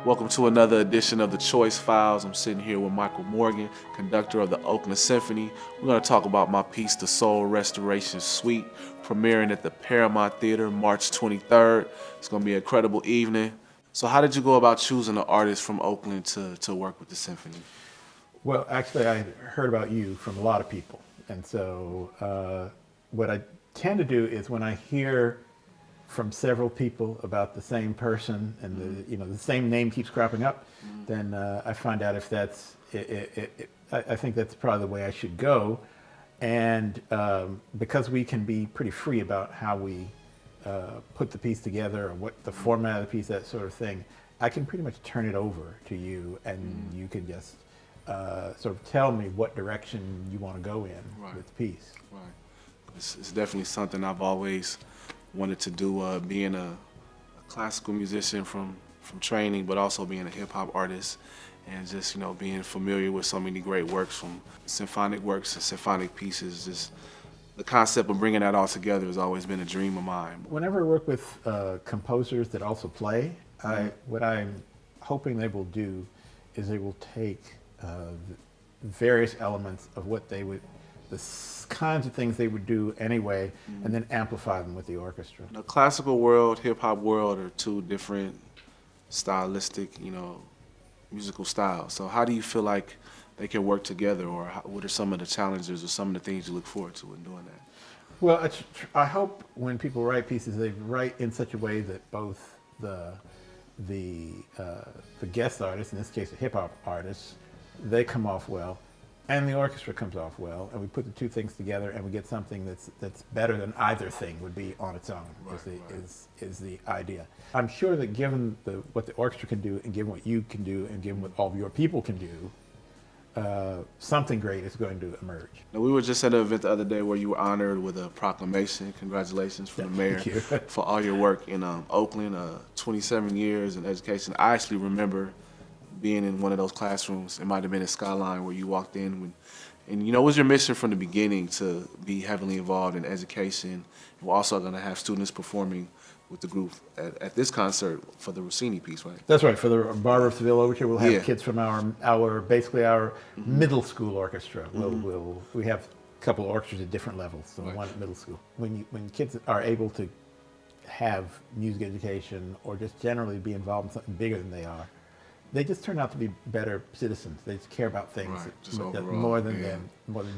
Welcome to another edition of the Choice Files. I'm sitting here with Michael Morgan, conductor of the Oakland Symphony. We're going to talk about my piece, The Soul Restoration Suite, premiering at the Paramount Theater March 23rd. It's going to be an incredible evening. So how did you go about choosing an artist from Oakland to work with the symphony? Well, actually, I heard about you from a lot of people. And so what I tend to do is when I hear from several people about the same person and the same name keeps cropping up, then I find out if that's I think that's probably the way I should go. And because we can be pretty free about how we put the piece together or what the format of the piece, that sort of thing, I can pretty much turn it over to you, and you can just sort of tell me what direction you want to go in with the piece. Right. It's definitely something I've always wanted to do, being a classical musician from training, but also being a hip hop artist, and just being familiar with so many great works, from symphonic works and symphonic pieces. Just the concept of bringing that all together has always been a dream of mine. Whenever I work with composers that also play, what I'm hoping they will do is they will take various elements of what they would, kinds of things they would do anyway, and then amplify them with the orchestra. The classical world, hip hop world are two different stylistic, musical styles. So how do you feel like they can work together, or what are some of the challenges or some of the things you look forward to in doing that? Well, I hope when people write pieces, they write in such a way that both the guest artist, in this case a hip hop artist, they come off well, and the orchestra comes off well, and we put the two things together, and we get something that's better than either thing would be on its own. Is the idea. I'm sure that given what the orchestra can do, and given what you can do, and given what all of your people can do, something great is going to emerge. Now, we were just at an event the other day where you were honored with a proclamation. Congratulations from the mayor for all your work in Oakland, 27 years in education. I actually remember being in one of those classrooms. It might have been at Skyline, where you walked in, and it was your mission from the beginning to be heavily involved in education. We're also going to have students performing with the group at this concert for the Rossini piece, right? That's right. For the Barber of Seville Overture, we'll have kids from our basically our middle school orchestra. We have a couple of orchestras at different levels, so one at middle school. When kids are able to have music education, or just generally be involved in something bigger than they are, they just turn out to be better citizens. They just care about things more than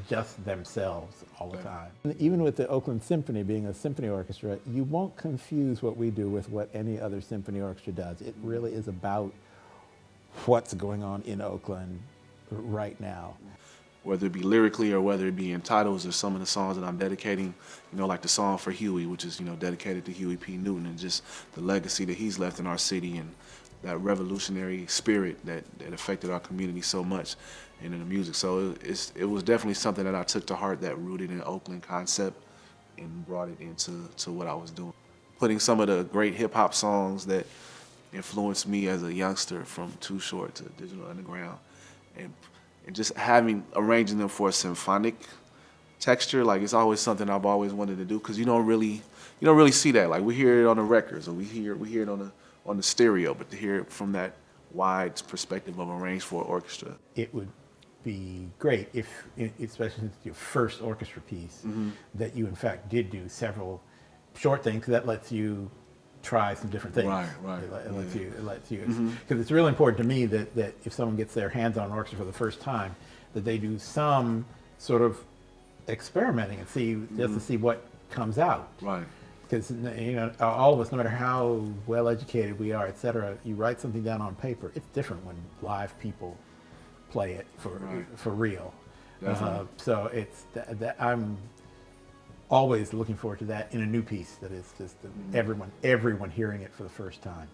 just themselves all the time. Even with the Oakland Symphony being a symphony orchestra, you won't confuse what we do with what any other symphony orchestra does. It really is about what's going on in Oakland right now. Whether it be lyrically or whether it be in titles, or some of the songs that I'm dedicating, like the song for Huey, which is dedicated to Huey P. Newton, and just the legacy that he's left in our city, and that revolutionary spirit that affected our community so much, and in the music. So it was definitely something that I took to heart, that rooted in Oakland concept, and brought it into what I was doing. Putting some of the great hip hop songs that influenced me as a youngster, from Too Short to Digital Underground, and just arranging them for a symphonic texture. Like, it's always something I've always wanted to do, because you don't really see that. Like, we hear it on the records, or we hear it on the stereo, but to hear it from that wide perspective of arranged for orchestra. It would be great if, especially since it's your first orchestra piece, that you in fact did do several short things, that lets you try some different things. Right. It lets you, because it's really important to me that if someone gets their hands on an orchestra for the first time, that they do some sort of experimenting and see, just to see what comes out. Right. Because all of us, no matter how well educated we are, et cetera, you write something down on paper. It's different when live people play it for real. So it's I'm always looking forward to that in a new piece that is just everyone hearing it for the first time.